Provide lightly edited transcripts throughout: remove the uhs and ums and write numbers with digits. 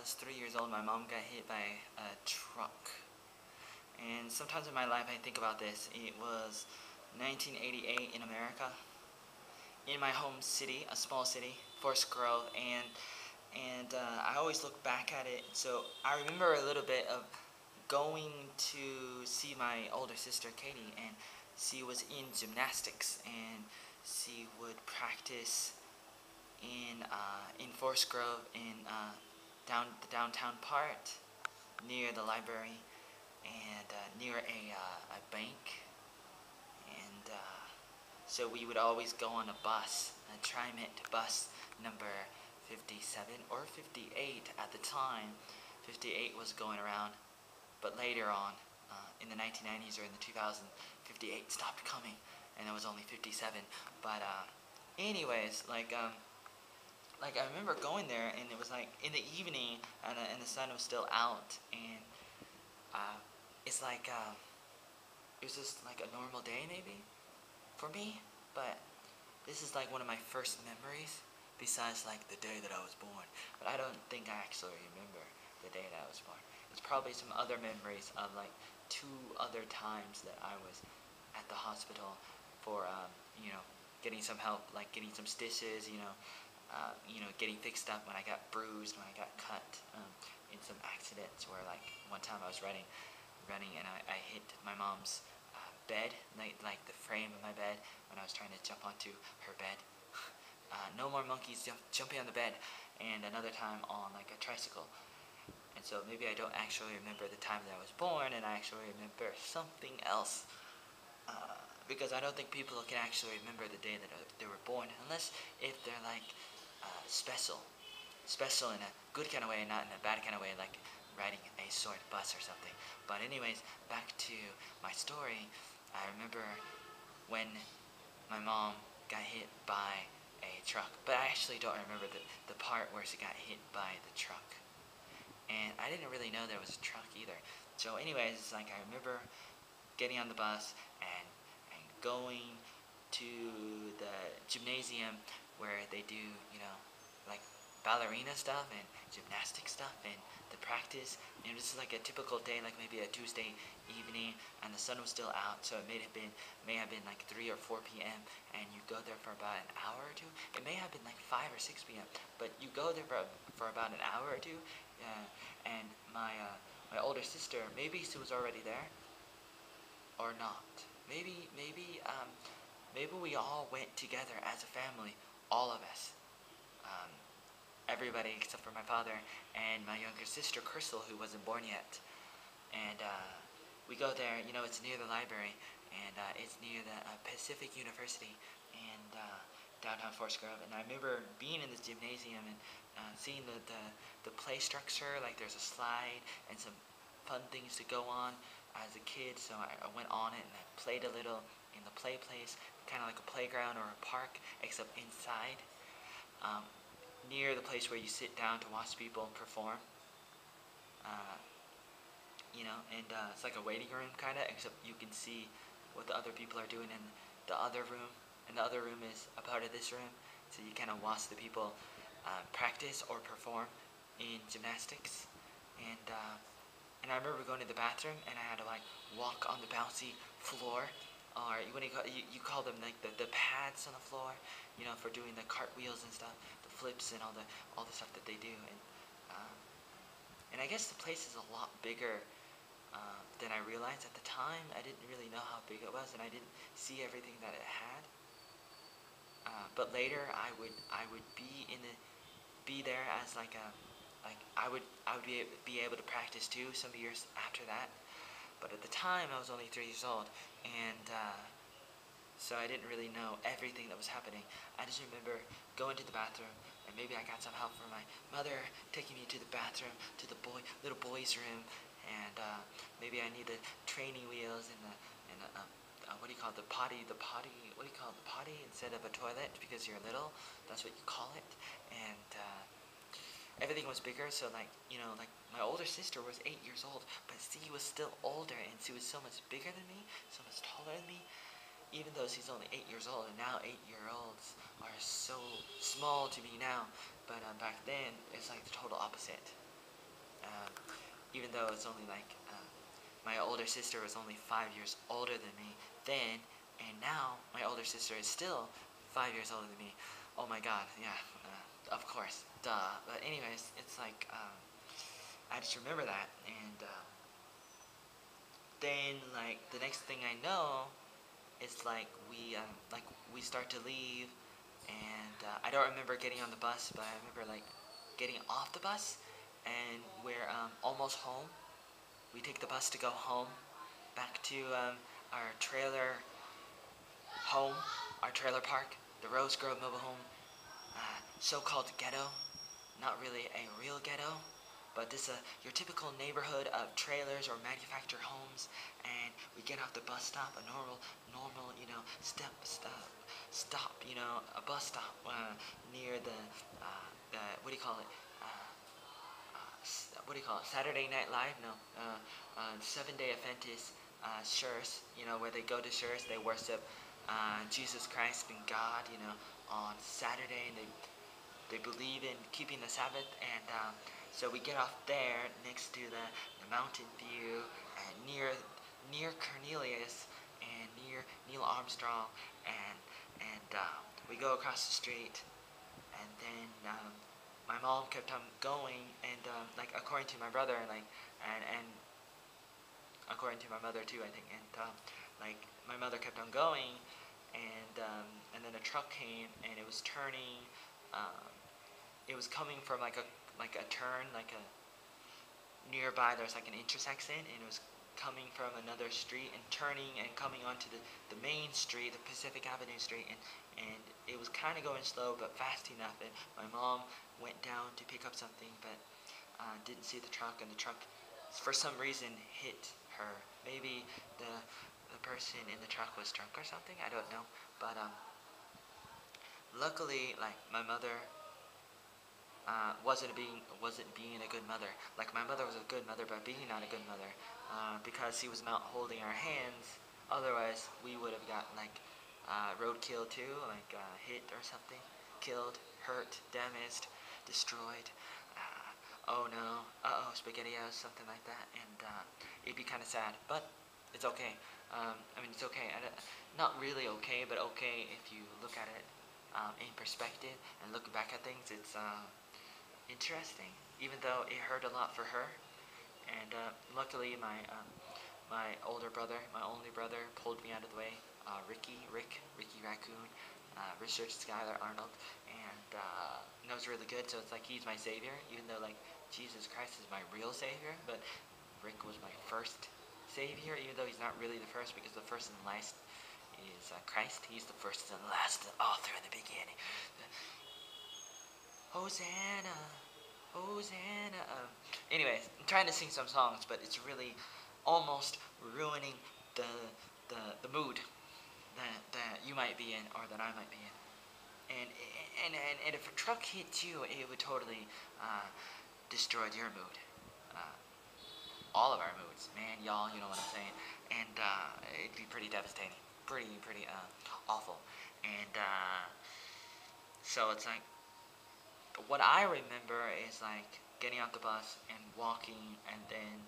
was 3 years old, my mom got hit by a truck. And sometimes in my life I think about this. It was 1988 in America, in my home city, a small city, Forest Grove, and I always look back at it. So I remember a little bit of going to see my older sister Katie, and she was in gymnastics, and she would practice in Forest Grove in the downtown part near the library and near a bank, and so we would always go on a bus, a TriMet bus number 57 or 58 at the time. 58 was going around, but later on, in the 1990s or in the 2000s, 58 stopped coming, and it was only 57. But anyways, like I remember going there, and it was like in the evening, and the sun was still out, and uh, it's like it was just like a normal day maybe for me, but this is like one of my first memories besides like the day that I was born. But I don't think I actually remember the day that I was born. It's probably some other memories of like 2 other times that I was at the hospital for getting some help, like getting some stitches, getting fixed up when I got bruised, when I got cut in some accidents. Where like one time I was running, and I hit my mom's bed, like the frame of my bed, when I was trying to jump onto her bed. No more monkeys jumping on the bed. And another time on like a tricycle. And so maybe I don't actually remember the time that I was born, and I actually remember something else. Because I don't think people can actually remember the day that they were born, unless if they're like special. Special in a good kind of way, not in a bad kind of way, like riding a short bus or something. But anyways, back to my story. I remember when my mom got hit by a truck, but I actually don't remember the part where she got hit by the truck. And I didn't really know there was a truck either. So anyways, it's like I remember getting on the bus and going to the gymnasium where they do, like ballerina stuff and gymnastic stuff and the practice. And this is like a typical day, like maybe a Tuesday evening, and the sun was still out, so it may have been like 3 or 4 p.m. and you go there for about an hour or two. It may have been like 5 or 6 p.m. but you go there for about an hour or two. And my older sister, maybe she was already there or not. Maybe we all went together as a family, all of us. Um, Everybody except for my father and my younger sister, Crystal, who wasn't born yet. And we go there, it's near the library, and it's near the Pacific University and downtown Forest Grove. And I remember being in this gymnasium and seeing the play structure, like there's a slide and some fun things to go on as a kid. So I went on it and I played a little in the play place, kind of like a playground or a park, except inside. Near the place where you sit down to watch people perform. It's like a waiting room kind of, except you can see what the other people are doing in the other room. And the other room is a part of this room, so you kind of watch the people practice or perform in gymnastics. And I remember going to the bathroom, and I had to like walk on the bouncy floor, or you call them like the pads on the floor, for doing the cartwheels and stuff, the flips and all the stuff that they do. And I guess the place is a lot bigger than I realized at the time. I didn't really know how big it was, and I didn't see everything that it had. But later, I would be there as I would be able to practice too some years after that. But at the time, I was only 3 years old, and so I didn't really know everything that was happening. I just remember going to the bathroom, and maybe I got some help from my mother taking me to the bathroom, to the little boys' room, and maybe I need the training wheels and what do you call it, the potty, what do you call it, the potty instead of a toilet, because you're little, that's what you call it. And everything was bigger, so like my older sister was 8 years old, but she was still older, and she was so much bigger than me, so much taller than me, even though she's only 8 years old. And now 8-year-olds are so small to me now, but back then it's like the total opposite. even though it's only like my older sister was only 5 years older than me then, and now my older sister is still 5 years older than me. Oh my God, yeah, of course, duh. But anyways, it's like I just remember that, and then like the next thing I know, it's like we start to leave, and I don't remember getting on the bus, but I remember like getting off the bus, and we're almost home. We take the bus to go home, back to our trailer home, our trailer park, the Rose Grove Mobile Home, so-called ghetto. Not really a real ghetto, but this your typical neighborhood of trailers or manufactured homes. And we get off the bus stop, a normal, stop, a bus stop near the what do you call it? What do you call it? Saturday Night Live? No, Seven Day Adventist church. Where they go to church, they worship Jesus Christ being God. On Saturday, and they believe in keeping the Sabbath, and so we get off there next to the mountain view, and near Cornelius and near Neil Armstrong, and we go across the street, and then my mom kept on going, and like according to my brother, and according to my mother too, I think, and like my mother kept on going, and then a truck came, and it was turning. It was coming from like a turn, like a nearby. There's like an intersection, and it was coming from another street and turning and coming onto the main street, the Pacific Avenue Street, and it was kind of going slow but fast enough. And my mom went down to pick up something, but didn't see the truck, and the truck, for some reason, hit her. Maybe the person in the truck was drunk or something. I don't know, but luckily, like my mother wasn't being a good mother. Like my mother was a good mother, but being not a good mother, because she was not holding our hands. Otherwise, we would have got like roadkill too, like hit or something, killed, hurt, damaged, destroyed. Oh no, spaghettios, something like that, and it'd be kind of sad, but it's okay. I mean, it's okay. Not really okay, but okay if you look at it in perspective and look back at things. It's interesting, even though it hurt a lot for her. And luckily, my older brother, my only brother, pulled me out of the way. Ricky Raccoon, Richard Skylar Arnold, and knows really good. So it's like he's my savior, even though like Jesus Christ is my real savior. But Rick was my first savior, even though he's not really the first, because the first and last is Christ. He's the first and last, the author in the beginning. Hosanna, Hosanna. Anyways, I'm trying to sing some songs, but it's really almost ruining the mood that you might be in, or that I might be in. And if a truck hits you, it would totally destroy your mood. All of our moods, man, y'all, you know what I'm saying. And it'd be pretty devastating, pretty awful. And so it's like, what I remember is like getting off the bus and walking, and then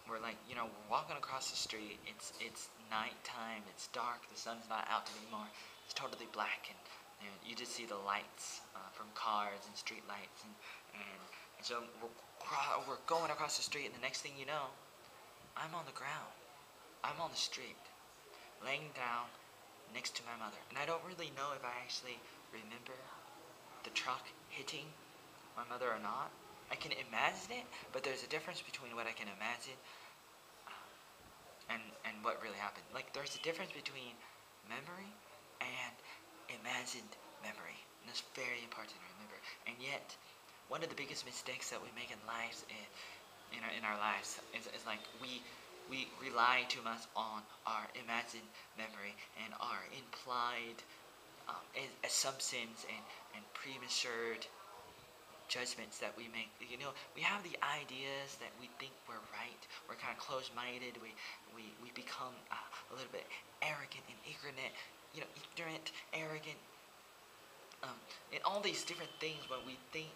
we're like, we're walking across the street. It's nighttime. It's dark. The sun's not out anymore. It's totally black, and you just see the lights from cars and street lights, and so we're going across the street, and the next thing you know, I'm on the ground. I'm on the street, laying down next to my mother, and I don't really know if I actually remember the truck hitting my mother or not. I can imagine it, but there's a difference between what I can imagine and what really happened. Like, there's a difference between memory and imagined memory, and that's very important to remember. And yet, one of the biggest mistakes that we make in lives, in our lives, is like we rely too much on our imagined memory and our implied assumptions and premature judgments that we make. We have the ideas that we think we're right. We're kind of closed-minded. We become a little bit arrogant and ignorant. Ignorant, arrogant, and all these different things when we think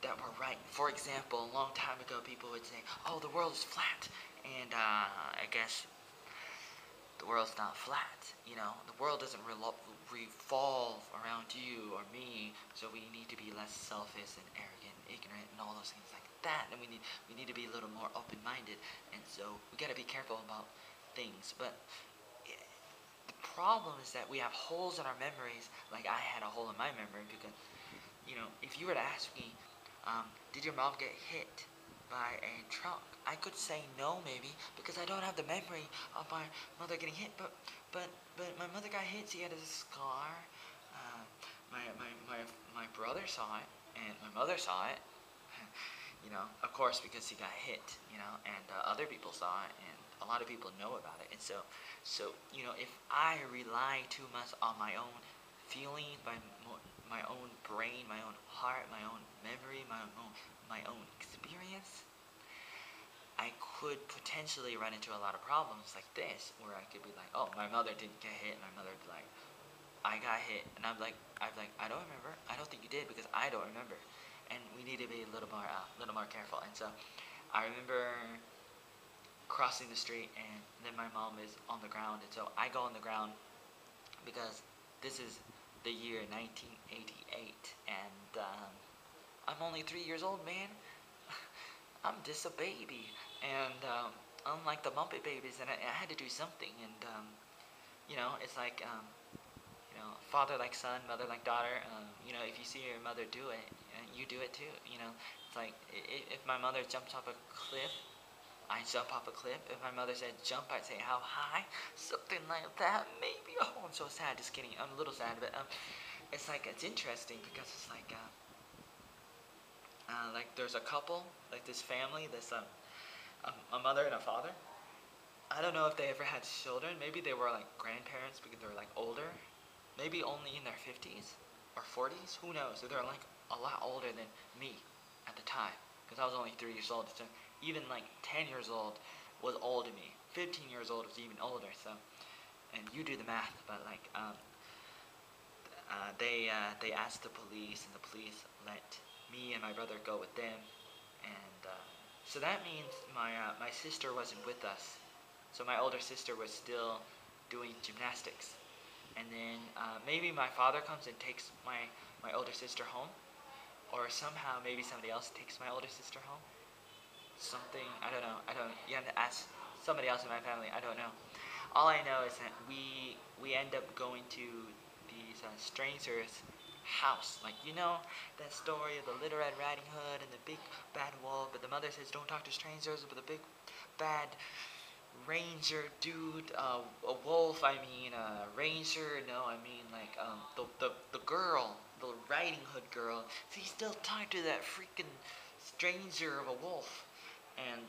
that we're right. like, for example, a long time ago, people would say, "Oh, the world is flat," and I guess the world's not flat. You know, the world doesn't revolve around you or me. So we need to be less selfish and arrogant, and ignorant, and all those things like that. And we need to be a little more open-minded. And so we gotta be careful about things. But the problem is that we have holes in our memories. Like I had a hole in my memory because, you know, if you were to ask me, did your mom get hit by a truck? I could say no, maybe, because I don't have the memory of my mother getting hit. But my mother got hit. She had a scar. Uh, my brother saw it, and my mother saw it. You know, of course, because he got hit. You know, and other people saw it, and a lot of people know about it. And so you know, if I rely too much on my own feeling, my own brain, my own heart, my own memory, my own experience, I could potentially run into a lot of problems like this, where I could be like, oh, my mother didn't get hit, and my mother would be like, I got hit, and I'm like, I don't remember. I don't think you did because I don't remember, and we need to be a little more careful. And so, I remember crossing the street, and then my mom is on the ground, and so I go on the ground because this is the year 1988, and I'm only 3 years old, man. I'm just a baby, and unlike the Muppet Babies, and I had to do something, and you know, it's like you know, father like son, mother like daughter. You know, if you see your mother do it, you do it too. You know, it's like if my mother jumps off a cliff, I jump off a cliff. If my mother said jump, I'd say how high, something like that. Maybe. Oh, I'm so sad. Just kidding. I'm a little sad, but it's like it's interesting because it's like there's a couple, like this family, this a mother and a father. I don't know if they ever had children. Maybe they were like grandparents because they're like older. Maybe only in their 50s or 40s. Who knows? So they're like a lot older than me at the time because I was only 3 years old. So even like 10 years old was old to me. 15 years old was even older. So, and you do the math, but like they asked the police, and the police let me and my brother go with them, and so that means my sister wasn't with us. So my older sister was still doing gymnastics, and then maybe my father comes and takes my older sister home, or somehow maybe somebody else takes my older sister home. Something I don't know. I don't. You have to ask somebody else in my family. I don't know. All I know is that we end up going to these strangers' house. Like, you know that story of the Little Red Riding Hood and the big bad wolf, but the mother says don't talk to strangers, but the big bad ranger dude, a wolf, I mean, ranger, no, I mean, like, the girl, the Riding Hood girl, she still talked to that freaking stranger of a wolf, and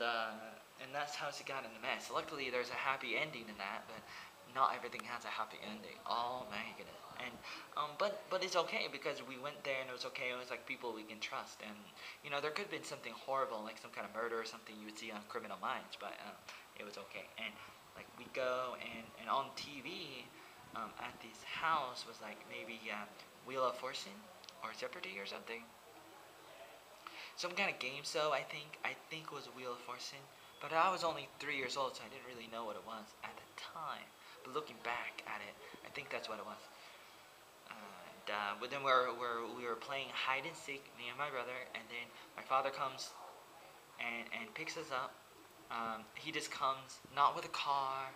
that's how she got in the mess. Luckily, there's a happy ending in that, but not everything has a happy ending. Oh my goodness. And but it's okay because we went there and it was okay. It was like people we can trust, and you know there could have been something horrible like some kind of murder or something you would see on Criminal Minds, but it was okay. And like we go and on TV at this house was like maybe Wheel of Fortune or Jeopardy or something, some kind of game show. I think it was Wheel of Fortune, but I was only 3 years old, so I didn't really know what it was at the time. But looking back at it, I think that's what it was. But then we were playing hide and seek, me and my brother, and then my father comes and picks us up. He just comes not with a car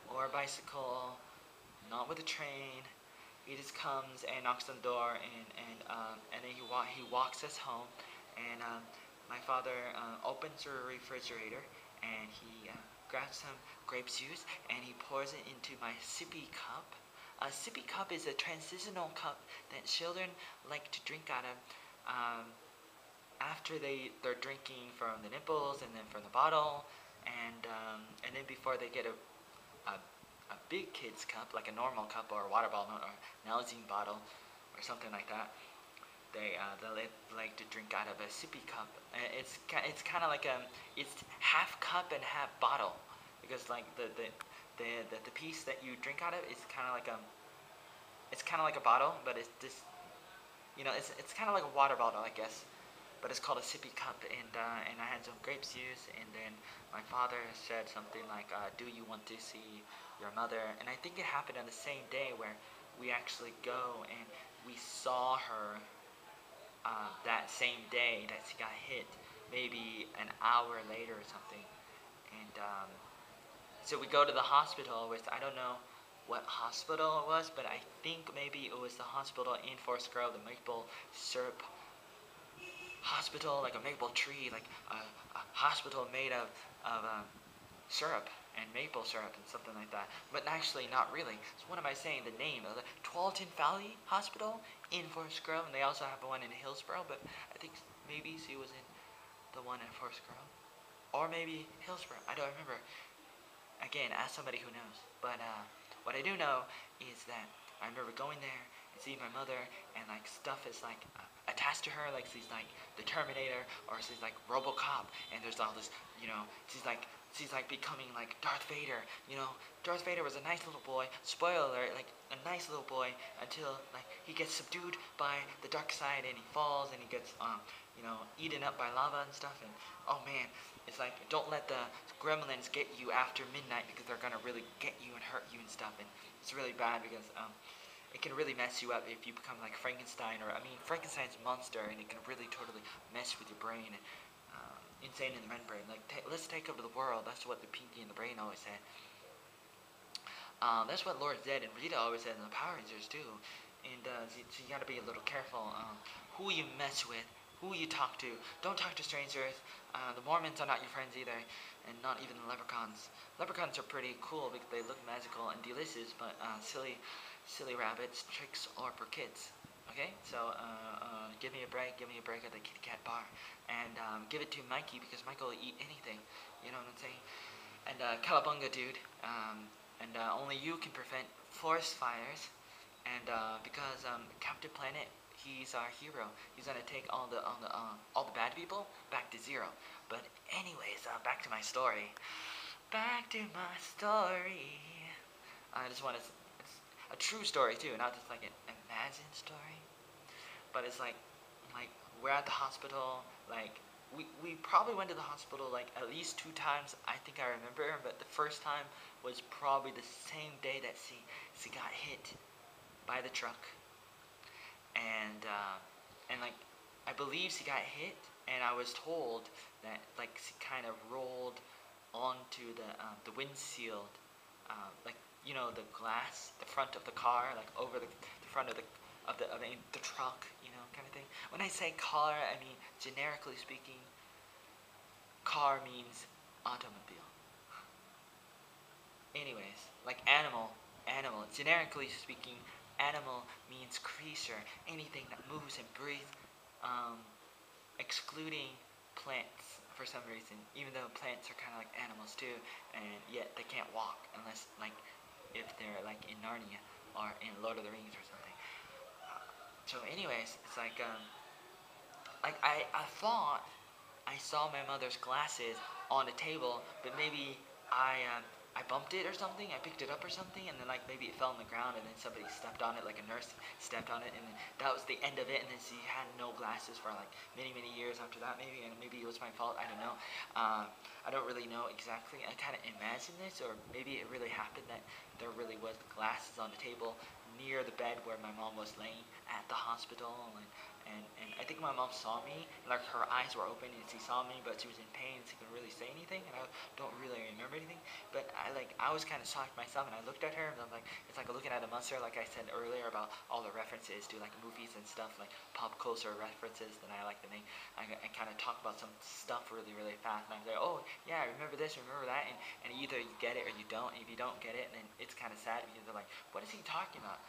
or a bicycle, not with a train. He just comes and knocks on the door, and then he walks us home, and my father opens the refrigerator, and he grabs some grape juice, and he pours it into my sippy cup. A sippy cup is a transitional cup that children like to drink out of after they're drinking from the nipples and then from the bottle, and then before they get a big kid's cup, like a normal cup or a water bottle or an Nalgene bottle or something like that. They like to drink out of a sippy cup. It's kind of like it's half cup and half bottle, because like the piece that you drink out of is kind of like it's kind of like a bottle, but it's just, you know, it's kind of like a water bottle, I guess. but it's called a sippy cup, and I had some grape juice, and then my father said something like, "Do you want to see your mother?" And I think it happened on the same day where we actually go and we saw her that same day that she got hit, maybe an hour later or something, and so we go to the hospital with, I don't know what hospital it was, but I think maybe it was the hospital in Forest Grove, the maple syrup hospital, like a maple tree, like a hospital made of syrup and maple syrup and something like that. But actually, not really. So what am I saying? The name of the Tualatin Valley Hospital in Forest Grove, and they also have one in Hillsborough, but I think maybe she was in the one in Forest Grove. Or maybe Hillsborough. I don't remember. Again, ask somebody who knows. But what I do know is that I remember going there and seeing my mother, and like stuff is like attached to her, like she's like the Terminator, or she's like RoboCop, and there's all this, she's like becoming like Darth Vader. Darth Vader was a nice little boy. Spoiler alert, like a nice little boy until like he gets subdued by the dark side and he falls and he gets eaten up by lava and stuff. And oh man, it's like, don't let the gremlins get you after midnight, because they're gonna really get you and hurt you and stuff. And it's really bad because it can really mess you up if you become like Frankenstein, or Frankenstein's monster, and it can really totally mess with your brain. And insane in the membrane. Like, let's take over the world. That's what the Pinky and the Brain always said. That's what Lord Zed and Rita always said in the Power Rangers too. And so you gotta be a little careful who you mess with, who you talk to. Don't talk to strangers. The Mormons are not your friends either, and not even the Leprechauns. Leprechauns are pretty cool because they look magical and delicious, but silly rabbits, tricks are for kids. Okay, so give me a break at the Kitty Cat bar, and give it to Mikey, because Michael will eat anything. You know what I'm saying? And Cowabunga, dude. And only you can prevent forest fires. And because Captain Planet, he's our hero. He's gonna take all the bad people back to zero. But anyways, back to my story. Back to my story. I just want to. It's a true story too, not just like an imagined story. But it's like we're at the hospital. Like we probably went to the hospital like at least 2 times. I think I remember, but the first time was probably the same day that she got hit by the truck, and like I believe she got hit, and I was told that like she kind of rolled onto the windshield, like the glass, the front of the car, like over the front of the truck, kind of thing. When I say car, I mean generically speaking, car means automobile. Anyways, like animal, generically speaking, animal means creature, anything that moves and breathes, excluding plants for some reason, even though plants are kind of like animals too, and yet they can't walk unless like if they're like in Narnia or in Lord of the Rings or something. So anyways, it's like I thought I saw my mother's glasses on the table, but maybe I bumped it or something. I picked it up or something, and then like maybe it fell on the ground, and then somebody stepped on it, like a nurse stepped on it, and then that was the end of it. And then she had no glasses for like many years after that, maybe, and maybe it was my fault. I don't know. I don't really know exactly. I kind of imagine this, or maybe it really happened that there really was glasses on the table near the bed where my mom was laying at the hospital, and I think my mom saw me, like her eyes were open and she saw me, but she was in pain, she couldn't really say anything, and I don't really remember anything. But I was kind of shocked myself, and I looked at her, and I'm like, it's like looking at a monster, like I said earlier about all the references to like movies and stuff, like pop culture references that I like to make. I kind of talk about some stuff really fast, and I'm like, oh yeah, I remember this, remember that, and either you get it or you don't. And if you don't get it, then it's kind of sad, because they're like, what is he talking about?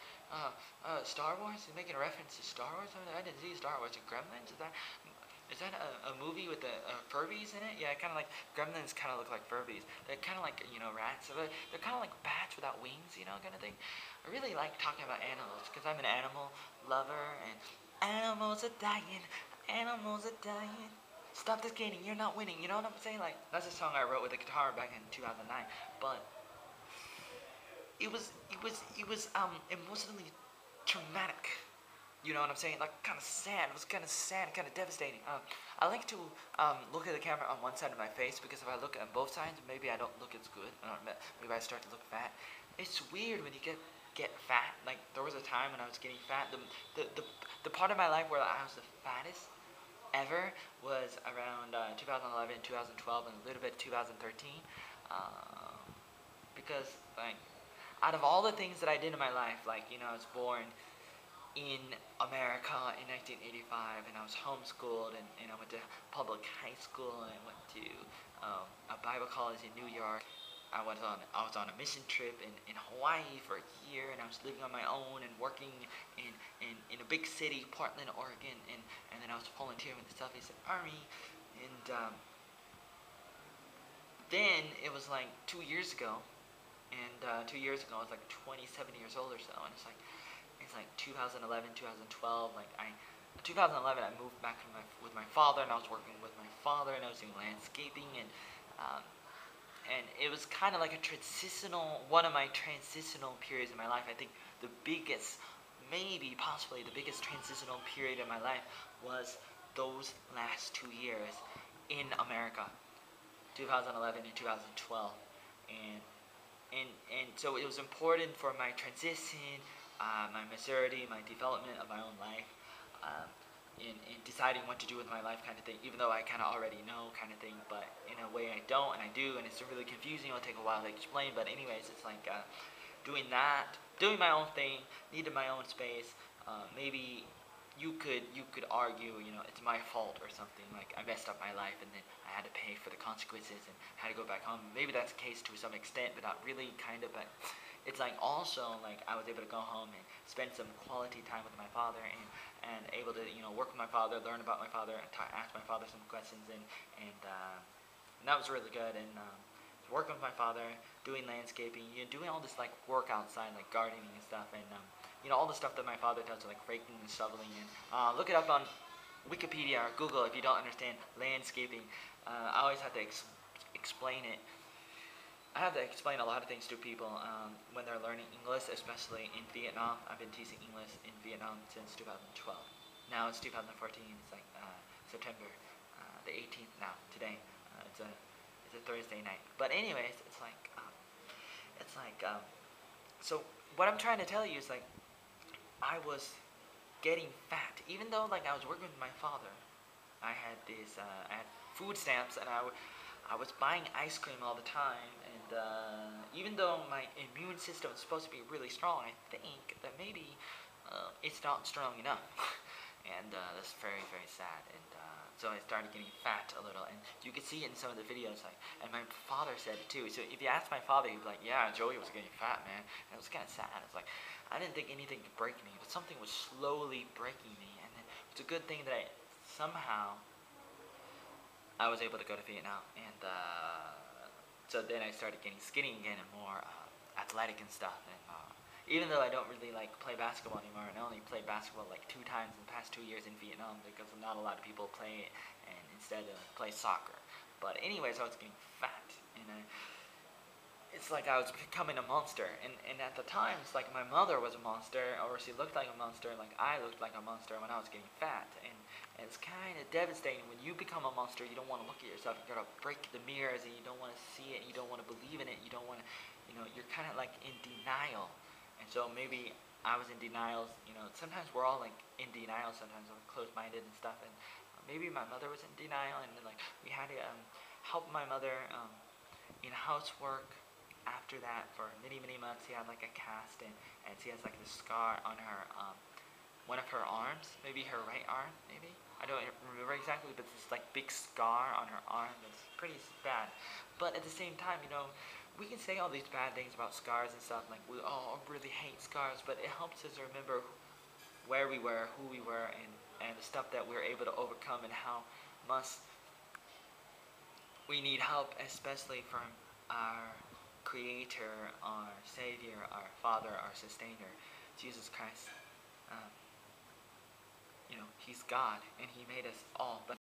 Star Wars? He's making a reference to Star Wars? I didn't see Star Wars. Gremlins? Is that a movie with the Furbies in it? Yeah, kind of like Gremlins kind of look like Furbies. They're kind of like rats. So they're kind of like bats without wings, kind of thing. I really like talking about animals because I'm an animal lover, and animals are dying. Animals are dying. Stop this skating. You're not winning. You know what I'm saying? Like, that's a song I wrote with a guitar back in 2009. But it was emotionally traumatic You know what I'm saying? Like, kind of sad. It was kind of sad, kind of devastating. I like to look at the camera on one side of my face, because if I look at both sides, maybe I don't look as good. I don't know, maybe I start to look fat. It's weird when you get fat. Like, there was a time when I was getting fat. The part of my life where I was the fattest ever was around 2011, 2012, and a little bit 2013. Because, like, out of all the things that I did in my life, like, you know, I was born in America in 1985, and I was homeschooled, and I went to public high school, and I went to a Bible college in New York. I was on a mission trip in Hawaii for a year, and I was living on my own and working in a big city, Portland, Oregon, and then I was volunteering with the Salvation Army, and then it was like 2 years ago, and 2 years ago I was like 27 years old or so, and it's like 2011, 2012, like 2011 I moved back with my father, and I was working with my father, and I was doing landscaping, and it was kind of like one of my transitional periods in my life. I think the biggest, maybe possibly the biggest transitional period in my life was those last 2 years in America, 2011 and 2012, and so it was important for my transition, my maturity, my development of my own life, in deciding what to do with my life, kind of thing, even though I kind of already know, kind of thing, but in a way I don't, and I do, and it's really confusing. It'll take a while to explain, but anyways, it's like doing my own thing, needed my own space. Maybe you could argue, you know, it's my fault or something, like I messed up my life and then I had to pay for the consequences and had to go back home. Maybe that's the case to some extent, but not really, kind of. But it's like also like I was able to go home and spend some quality time with my father, and able to, you know, work with my father, learn about my father, and ask my father some questions, and that was really good. And working with my father, doing landscaping, you know, doing all this like work outside, like gardening and stuff, and you know, all the stuff that my father does, like raking and shoveling. And look it up on Wikipedia or Google if you don't understand landscaping. I always have to explain it. I have to explain a lot of things to people when they're learning English, especially in Vietnam. I've been teaching English in Vietnam since 2012. Now it's 2014. It's like September the 18th now. Today, it's a Thursday night. But anyways, it's like so what I'm trying to tell you is like I was getting fat, even though like I was working with my father. I had food stamps, and I was buying ice cream all the time, and even though my immune system is supposed to be really strong, I think that maybe it's not strong enough, and that's very, very sad. And so I started getting fat a little, and you could see it in some of the videos. Like, and my father said it too. So if you ask my father, he'd be like, "Yeah, Joey was getting fat, man." And it was kind of sad. It's like I didn't think anything could break me, but something was slowly breaking me, and it's a good thing that somehow I was able to go to Vietnam, and so then I started getting skinny again and more athletic and stuff. And even though I don't really like play basketball anymore, and I only played basketball like 2 times in the past 2 years in Vietnam because not a lot of people play it, and instead play soccer. But anyways, I was getting fat, and it's like I was becoming a monster. And at the times, like my mother was a monster, or she looked like a monster, like I looked like a monster when I was getting fat. And it's kind of devastating when you become a monster. You don't want to look at yourself. You gotta break the mirrors, and you don't want to see it. You don't want to believe in it. You don't want to, you know, you're kind of like in denial. And so maybe I was in denial. You know, sometimes we're all like in denial. Sometimes we're closed-minded and stuff. And maybe my mother was in denial, and then, like we had to help my mother in housework. After that, for many months, she had like a cast, and she has like this scar on her one of her arms, maybe her right arm, maybe I don't remember exactly, but this like big scar on her arm. It's pretty bad. But at the same time, you know, we can say all these bad things about scars and stuff, like we all really hate scars, but it helps us remember where we were, who we were, and the stuff that we were able to overcome, and how much we need help, especially from our Creator, our Savior, our Father, our Sustainer, Jesus Christ. You know, He's God, and He made us all. But